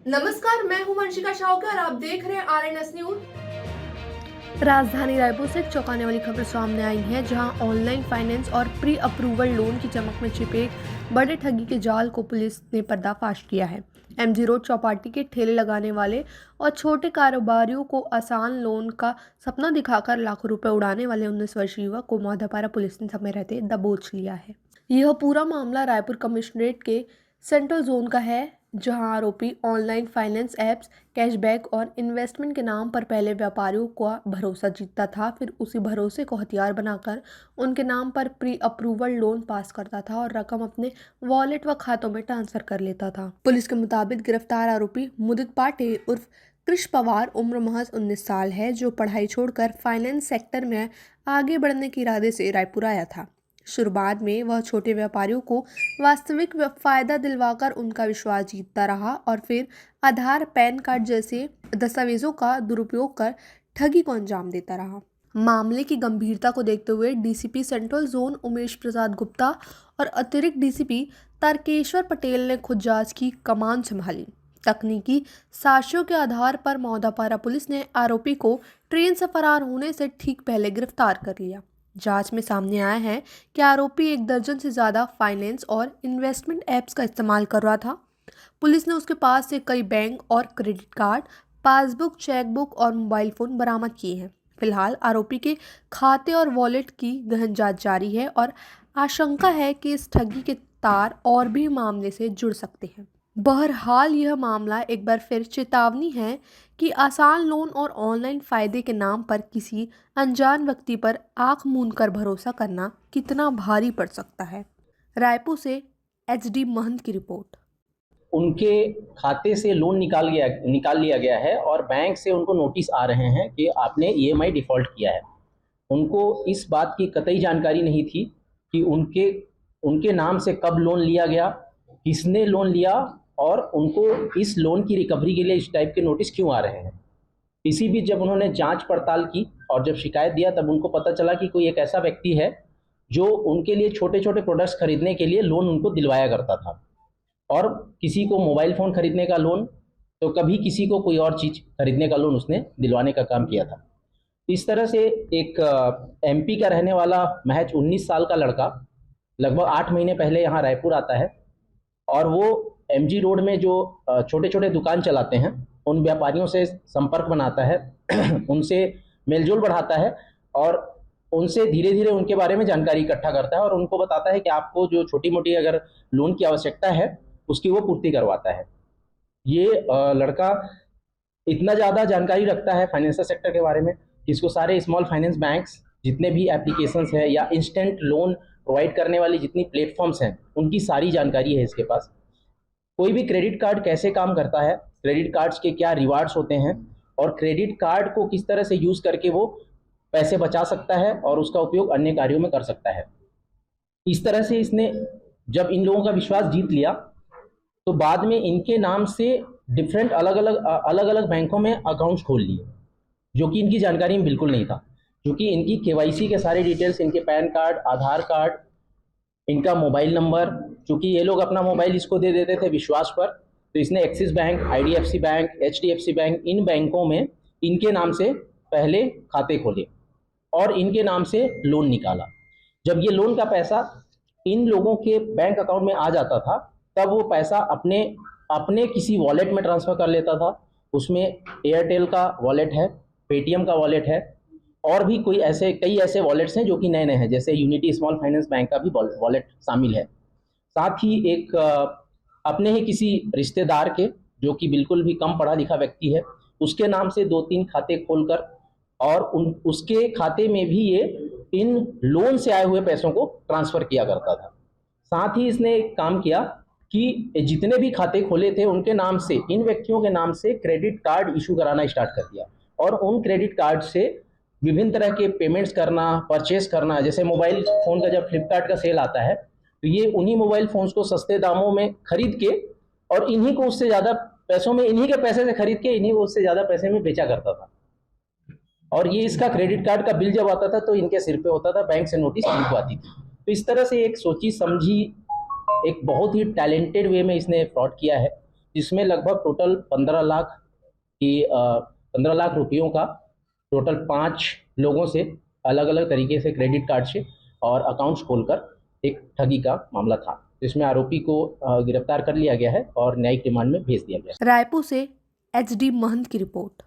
नमस्कार, मैं हूं वंशिका शाहूकर और आप देख रहे हैं आरएनएस न्यूज। राजधानी रायपुर से एक चौंकाने वाली खबर सामने आई है, जहां ऑनलाइन फाइनेंस और प्री अप्रूवल लोन की चमक में छिपे एक बड़े ठगी के जाल को पुलिस ने पर्दाफाश किया है। एमजी रोड चौपाटी के ठेले लगाने वाले और छोटे कारोबारियों को आसान लोन का सपना दिखाकर लाखों रुपए उड़ाने वाले 19 वर्षीय युवक को माधापारा पुलिस ने समय रहते दबोच लिया है। यह पूरा मामला रायपुर कमिश्नरेट के सेंट्रल जोन का है, जहां आरोपी ऑनलाइन फाइनेंस ऐप्स, कैशबैक और इन्वेस्टमेंट के नाम पर पहले व्यापारियों का भरोसा जीतता था, फिर उसी भरोसे को हथियार बनाकर उनके नाम पर प्री अप्रूवल लोन पास करता था और रकम अपने वॉलेट व खातों में ट्रांसफर कर लेता था। पुलिस के मुताबिक गिरफ्तार आरोपी मुदित पाटे उर्फ कृष पवार उम्र महज 19 साल है, जो पढ़ाई छोड़कर फाइनेंस सेक्टर में आगे बढ़ने के इरादे से रायपुर आया था। शुरुआत में वह छोटे व्यापारियों को वास्तविक फायदा दिलवाकर उनका विश्वास जीतता रहा और फिर आधार, पैन कार्ड जैसे दस्तावेजों का दुरुपयोग कर ठगी को अंजाम देता रहा। मामले की गंभीरता को देखते हुए DCP central zone Umesh Prasad Gupta और अतिरिक्त डीसीपी तारकेश्वर पटेल ने खुद जांच की कमान संभाली। तकनीकी साक्ष्यों के आधार पर माधापारा पुलिस ने आरोपी को ट्रेन से फरार होने से ठीक पहले गिरफ्तार कर लिया। जांच में सामने आया है कि आरोपी 1 दर्जन से ज़्यादा फाइनेंस और इन्वेस्टमेंट ऐप्स का इस्तेमाल कर रहा था। पुलिस ने उसके पास से कई बैंक और क्रेडिट कार्ड, पासबुक, चेकबुक और मोबाइल फ़ोन बरामद किए हैं। फिलहाल आरोपी के खाते और वॉलेट की गहन जांच जारी है और आशंका है कि इस ठगी के तार और भी मामले से जुड़ सकते हैं। बहरहाल यह मामला एक बार फिर चेतावनी है कि आसान लोन और ऑनलाइन फ़ायदे के नाम पर किसी अनजान व्यक्ति पर आंख मूंद कर भरोसा करना कितना भारी पड़ सकता है। रायपुर से एचडी महंत की रिपोर्ट। उनके खाते से लोन निकाल लिया गया है और बैंक से उनको नोटिस आ रहे हैं कि आपने ईएमआई डिफ़ॉल्ट किया है। उनको इस बात की कतई जानकारी नहीं थी कि उनके नाम से कब लोन लिया गया, किसने लोन लिया और उनको इस लोन की रिकवरी के लिए इस टाइप के नोटिस क्यों आ रहे हैं। इसी बीच जब उन्होंने जांच पड़ताल की और जब शिकायत दिया, तब उनको पता चला कि कोई एक ऐसा व्यक्ति है जो उनके लिए छोटे छोटे प्रोडक्ट्स खरीदने के लिए लोन उनको दिलवाया करता था, और किसी को मोबाइल फ़ोन खरीदने का लोन, तो कभी किसी को कोई और चीज़ खरीदने का लोन उसने दिलवाने का काम किया था। इस तरह से एक एमपी का रहने वाला महज 19 साल का लड़का लगभग 8 महीने पहले यहाँ रायपुर आता है और वो एमजी रोड में जो छोटे छोटे दुकान चलाते हैं उन व्यापारियों से संपर्क बनाता है उनसे मेलजोल बढ़ाता है और उनसे धीरे धीरे उनके बारे में जानकारी इकट्ठा करता है और उनको बताता है कि आपको जो छोटी मोटी अगर लोन की आवश्यकता है उसकी वो पूर्ति करवाता है। ये लड़का इतना ज़्यादा जानकारी रखता है फाइनेंशियल सेक्टर के बारे में कि इसको सारे स्मॉल फाइनेंस बैंक्स जितने भी एप्लीकेशंस हैं या इंस्टेंट लोन प्रोवाइड करने वाली जितनी प्लेटफॉर्म्स हैं उनकी सारी जानकारी है इसके पास। कोई भी क्रेडिट कार्ड कैसे काम करता है, क्रेडिट कार्ड्स के क्या रिवार्ड्स होते हैं और क्रेडिट कार्ड को किस तरह से यूज़ करके वो पैसे बचा सकता है और उसका उपयोग अन्य कार्यों में कर सकता है। इस तरह से इसने जब इन लोगों का विश्वास जीत लिया तो बाद में इनके नाम से डिफरेंट अलग अलग बैंकों में अकाउंट्स खोल लिए, जो कि इनकी जानकारी में बिल्कुल नहीं था। क्योंकि इनकी केवाईसी के सारे डिटेल्स, इनके पैन कार्ड, आधार कार्ड, इनका मोबाइल नंबर, चूँकि ये लोग अपना मोबाइल इसको दे देते थे विश्वास पर, तो इसने Axis bank, IDFC bank, HDFC bank, इन बैंकों में इनके नाम से पहले खाते खोले और इनके नाम से लोन निकाला। जब ये लोन का पैसा इन लोगों के बैंक अकाउंट में आ जाता था, तब वो पैसा अपने अपने किसी वॉलेट में ट्रांसफ़र कर लेता था। उसमें एयरटेल का वॉलेट है, पेटीएम का वॉलेट है और भी कई ऐसे वॉलेट्स हैं जो कि नए हैं, जैसे यूनिटी स्मॉल फाइनेंस बैंक का भी वॉलेट शामिल है। साथ ही एक अपने ही किसी रिश्तेदार के, जो कि बिल्कुल भी कम पढ़ा लिखा व्यक्ति है, उसके नाम से 2-3 खाते खोलकर और उसके खाते में भी ये इन लोन से आए हुए पैसों को ट्रांसफ़र किया करता था। साथ ही इसने एक काम किया कि जितने भी खाते खोले थे उनके नाम से, इन व्यक्तियों के नाम से क्रेडिट कार्ड इशू कराना स्टार्ट कर दिया और उन क्रेडिट कार्ड से विभिन्न तरह के पेमेंट्स करना, परचेस करना। जैसे मोबाइल फ़ोन का जब फ्लिपकार्ट का सेल आता है तो ये उन्हीं मोबाइल फ़ोन्स को सस्ते दामों में खरीद के और इन्हीं को उससे ज़्यादा पैसों में, इन्हीं के पैसे से खरीद के इन्हीं को उससे ज़्यादा पैसे में बेचा करता था। और ये इसका क्रेडिट कार्ड का बिल जब आता था तो इनके सिर पे होता था, बैंक से नोटिस इनको आती थी। तो इस तरह से एक सोची समझी, एक बहुत ही टैलेंटेड वे में इसने फ्रॉड किया है। जिसमें लगभग टोटल 15 लाख रुपयों का टोटल 5 लोगों से अलग अलग तरीके से क्रेडिट कार्ड से और अकाउंट्स खोलकर एक ठगी का मामला था, जिसमें आरोपी को गिरफ्तार कर लिया गया है और न्यायिक रिमांड में भेज दिया गया है। रायपुर से HD महंत की रिपोर्ट।